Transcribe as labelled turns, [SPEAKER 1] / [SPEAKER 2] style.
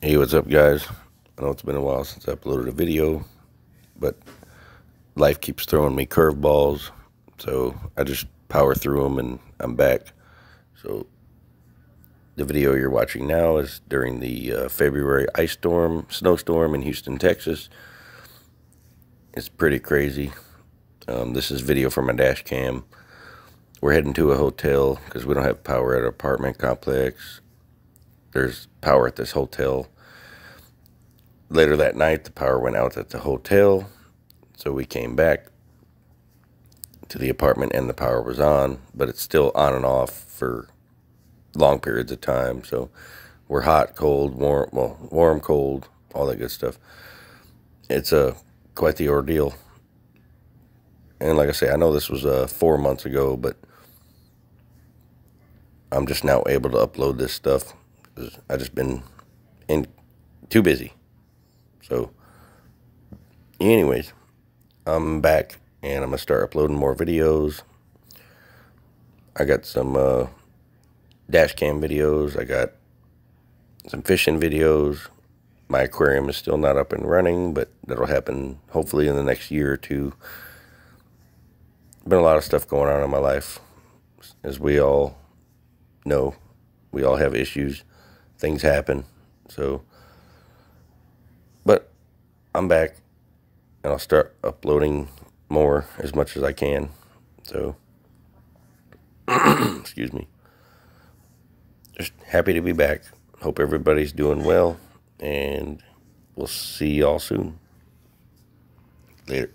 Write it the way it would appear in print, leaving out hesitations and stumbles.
[SPEAKER 1] Hey, what's up, guys? I know it's been a while since I uploaded a video, but life keeps throwing me curveballs, so I just power through them and I'm back. So the video you're watching now is during the February snowstorm in Houston, Texas. It's pretty crazy. This is video from my dash cam. We're heading to a hotel because we don't have power at our apartment complex. There's power at this hotel. Later that night, the power went out at the hotel, so we came back to the apartment and the power was on, but it's still on and off for long periods of time. So we're hot, cold, warm, well, warm, cold, all that good stuff. It's quite the ordeal. And like I say, I know this was 4 months ago, but I'm just now able to upload this stuff because I just been too busy. So anyways, I'm back and I'm gonna start uploading more videos. I got some dash cam videos. I got some fishing videos. My aquarium is still not up and running, but that'll happen hopefully in the next year or two. Been a lot of stuff going on in my life. As we all know, we all have issues. Things happen. So, but I'm back and I'll start uploading more as much as I can. So, excuse me. Just happy to be back. Hope everybody's doing well, and we'll see y'all soon. Later.